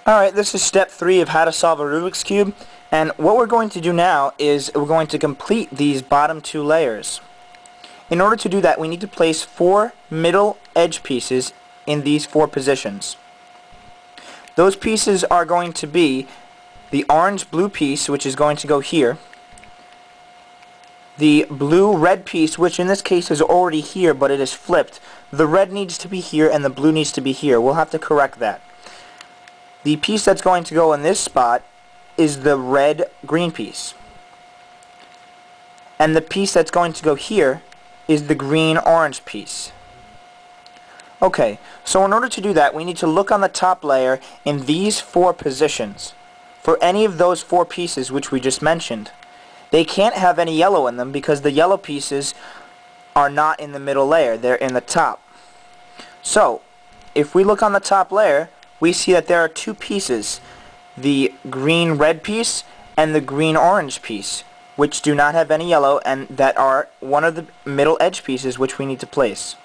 Alright, this is step 3 of how to solve a Rubik's Cube, and what we're going to do now is we're going to complete these bottom 2 layers. In order to do that, we need to place 4 middle edge pieces in these 4 positions. Those pieces are going to be the orange-blue piece, which is going to go here, the blue-red piece, which in this case is already here, but it is flipped. The red needs to be here and the blue needs to be here. We'll have to correct that. The piece that's going to go in this spot is the red-green piece. And the piece that's going to go here is the green-orange piece. Okay, so in order to do that, we need to look on the top layer in these 4 positions. For any of those 4 pieces which we just mentioned, they can't have any yellow in them because the yellow pieces are not in the middle layer, they're in the top. So, if we look on the top layer, we see that there are 2 pieces, the green-red piece and the green-orange piece, which do not have any yellow and that are one of the middle edge pieces which we need to place.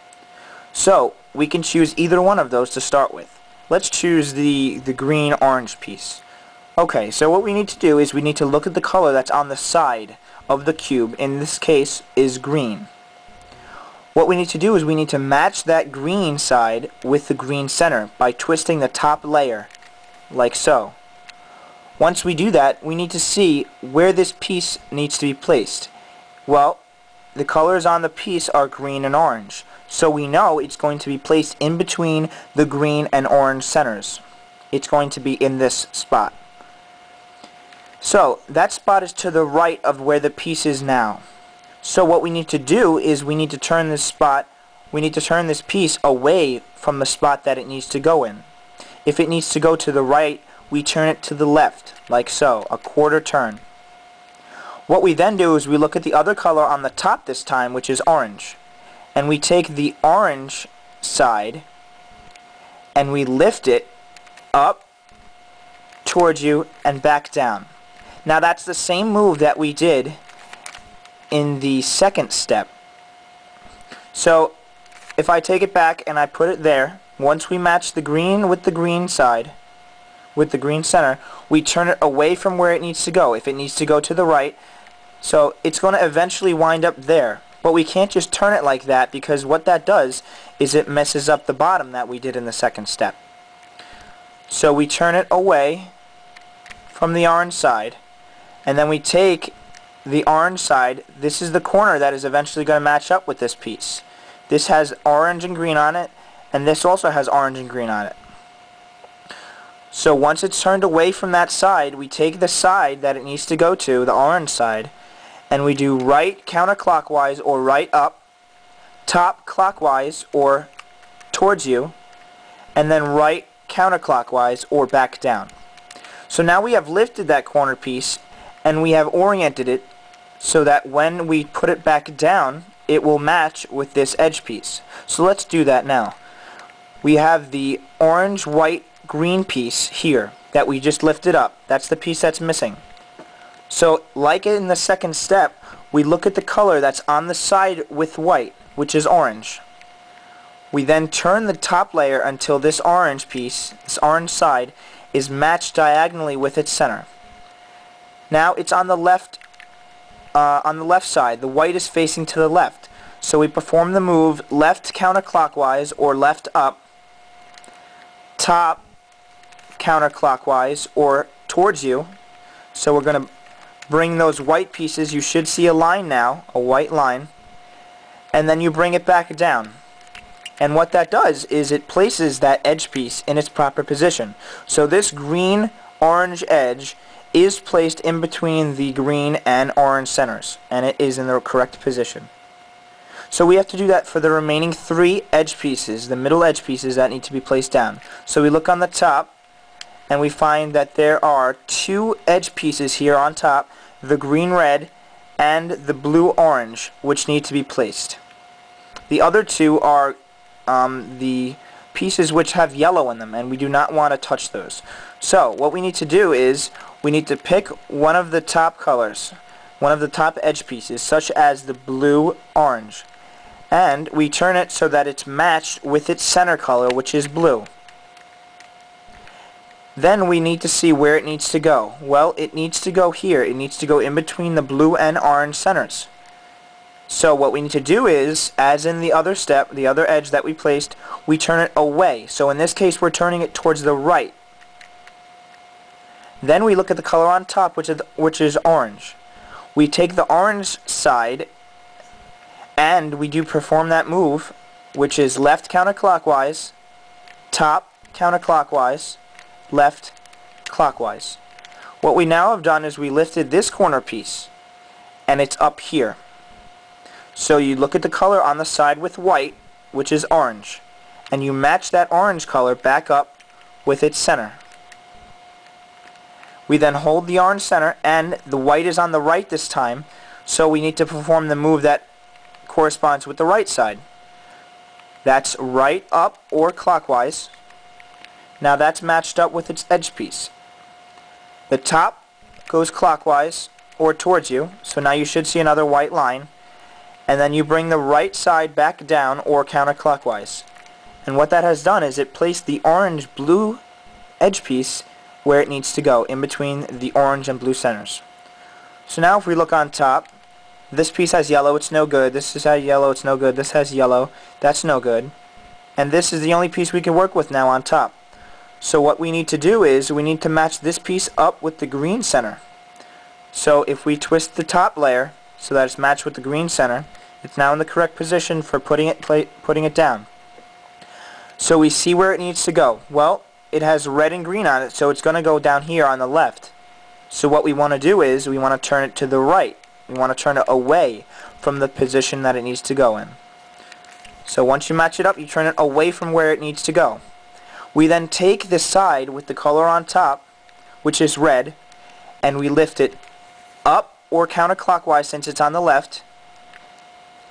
So, we can choose either one of those to start with. Let's choose the green-orange piece. Okay, so what we need to do is we need to look at the color that's on the side of the cube. In this case is green. What we need to do is we need to match that green side with the green center by twisting the top layer, like so. Once we do that, we need to see where this piece needs to be placed. Well, the colors on the piece are green and orange, so we know it's going to be placed in between the green and orange centers. It's going to be in this spot. So, that spot is to the right of where the piece is now. So what we need to do is we need to turn this piece away from the spot that it needs to go in. If it needs to go to the right, we turn it to the left, like so, a quarter turn. What we then do is we look at the other color on the top this time, which is orange. And we take the orange side and we lift it up towards you and back down. Now that's the same move that we did in the second step. So if I take it back and I put it there, once we match the green with the green side, with the green center, we turn it away from where it needs to go. If it needs to go to the right, so it's going to eventually wind up there. But we can't just turn it like that because what that does is it messes up the bottom that we did in the second step. So we turn it away from the orange side, and then we take the orange side. This is the corner that is eventually going to match up with this piece. This has orange and green on it, and this also has orange and green on it. So once it's turned away from that side, we take the side that it needs to go to, the orange side, and we do right counterclockwise or right up, top clockwise or towards you, and then right counterclockwise or back down. So now we have lifted that corner piece and we have oriented it so that when we put it back down, it will match with this edge piece. So let's do that now. We have the orange, white, green piece here that we just lifted up. That's the piece that's missing. So like in the second step, we look at the color that's on the side with white, which is orange. We then turn the top layer until this orange piece, this orange side, is matched diagonally with its center. Now it's on the left side. The white is facing to the left. So we perform the move left counterclockwise or left up, top counterclockwise or towards you. So we're going to bring those white pieces. You should see a line now, a white line, and then you bring it back down. And what that does is it places that edge piece in its proper position. So this green-orange edge is placed in between the green and orange centers, and it is in the correct position. So we have to do that for the remaining 3 edge pieces, the middle edge pieces that need to be placed down. So we look on the top and we find that there are 2 edge pieces here on top, the green-red and the blue-orange, which need to be placed. The other 2 are the pieces which have yellow in them, and we do not want to touch those. So what we need to do is we need to pick one of the top colors, one of the top edge pieces, such as the blue-orange, and we turn it so that it's matched with its center color, which is blue. Then we need to see where it needs to go. Well, it needs to go here. It needs to go in between the blue and orange centers. So what we need to do is, as in the other step, the other edge that we placed, we turn it away. So in this case, we're turning it towards the right. Then we look at the color on top, which is orange. We take the orange side and we do perform that move, which is left counterclockwise, top counterclockwise, left clockwise. What we now have done is we lifted this corner piece and it's up here. So you look at the color on the side with white, which is orange, and you match that orange color back up with its center. We then hold the orange center, and the white is on the right this time, so we need to perform the move that corresponds with the right side. That's right up or clockwise. Now that's matched up with its edge piece. The top goes clockwise or towards you, so now you should see another white line, and then you bring the right side back down or counterclockwise. And what that has done is it placed the orange-blue edge piece where it needs to go, in between the orange and blue centers. So now if we look on top, this piece has yellow, it's no good. This has yellow, it's no good. This has yellow, that's no good. And this is the only piece we can work with now on top. So what we need to do is we need to match this piece up with the green center. So if we twist the top layer so that it's matched with the green center, it's now in the correct position for putting it down. So we see where it needs to go. Well, it has red and green on it, so it's going to go down here on the left. So what we want to do is we want to turn it to the right. We want to turn it away from the position that it needs to go in. So once you match it up, you turn it away from where it needs to go. We then take the side with the color on top, which is red, and we lift it up or counterclockwise since it's on the left.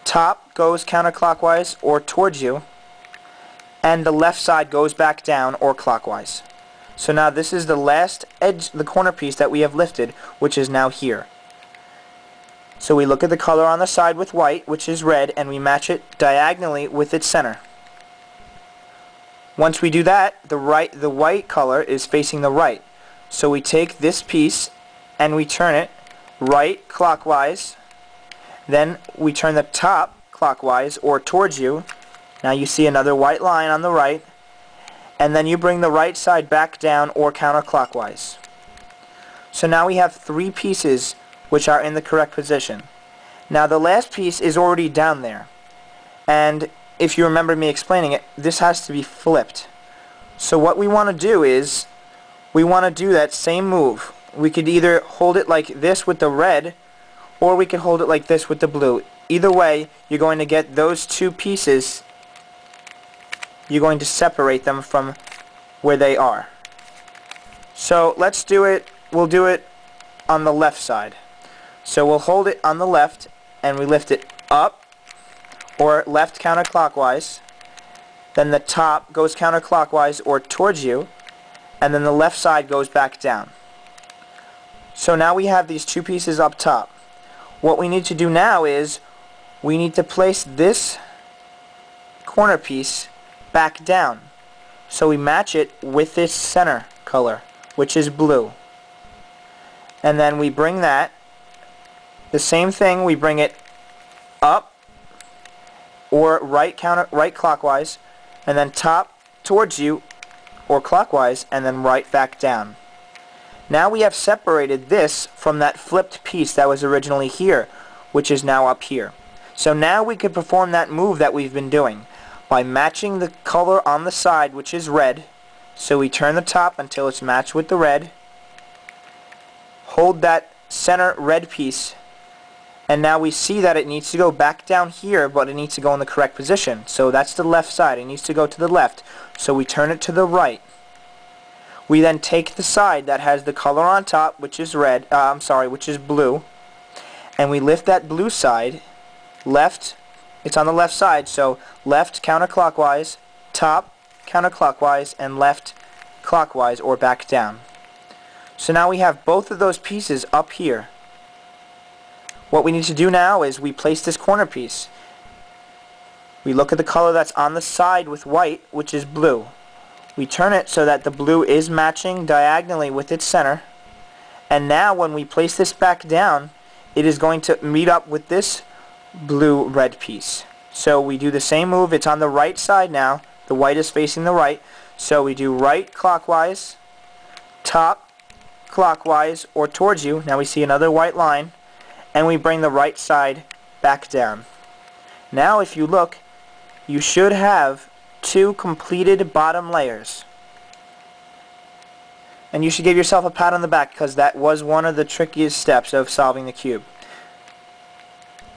Top goes counterclockwise or towards you, and the left side goes back down or clockwise. So now this is the last edge, the corner piece that we have lifted, which is now here. So we look at the color on the side with white, which is red, and we match it diagonally with its center. Once we do that, the white color is facing the right. So we take this piece and we turn it right clockwise. Then we turn the top clockwise or towards you. Now you see another white line on the right. And then you bring the right side back down or counterclockwise. So now we have three pieces which are in the correct position. Now the last piece is already down there. And if you remember me explaining it, this has to be flipped. So what we want to do is, we want to do that same move. We could either hold it like this with the red, or we could hold it like this with the blue. Either way, you're going to get those two pieces, you're going to separate them from where they are. So let's do it, we'll do it on the left side. So we'll hold it on the left, and we lift it up, or left counterclockwise, then the top goes counterclockwise or towards you, and then the left side goes back down. So now we have these two pieces up top. What we need to do now is we need to place this corner piece back down. So we match it with this center color, which is blue. And then we bring that, the same thing, we bring it up or right clockwise, and then top towards you or clockwise, and then right back down. Now we have separated this from that flipped piece that was originally here, which is now up here. So now we can perform that move that we've been doing by matching the color on the side, which is red. So we turn the top until it's matched with the red, hold that center red piece, and now we see that it needs to go back down here, but it needs to go in the correct position. So that's the left side. It needs to go to the left. So we turn it to the right. We then take the side that has the color on top, which is which is blue, and we lift that blue side left. It's on the left side, so left counterclockwise, top counterclockwise, and left clockwise or back down. So now we have both of those pieces up here. What we need to do now is we place this corner piece. We look at the color that's on the side with white, which is blue. We turn it so that the blue is matching diagonally with its center. And now when we place this back down, it is going to meet up with this blue-red piece. So we do the same move. It's on the right side now. The white is facing the right. So we do right clockwise, top clockwise, or towards you. Now we see another white line. And we bring the right side back down. Now if you look, you should have 2 completed bottom layers. And you should give yourself a pat on the back because that was one of the trickiest steps of solving the cube.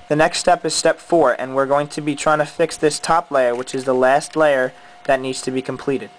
The next step is step 4, and we're going to be trying to fix this top layer, which is the last layer that needs to be completed.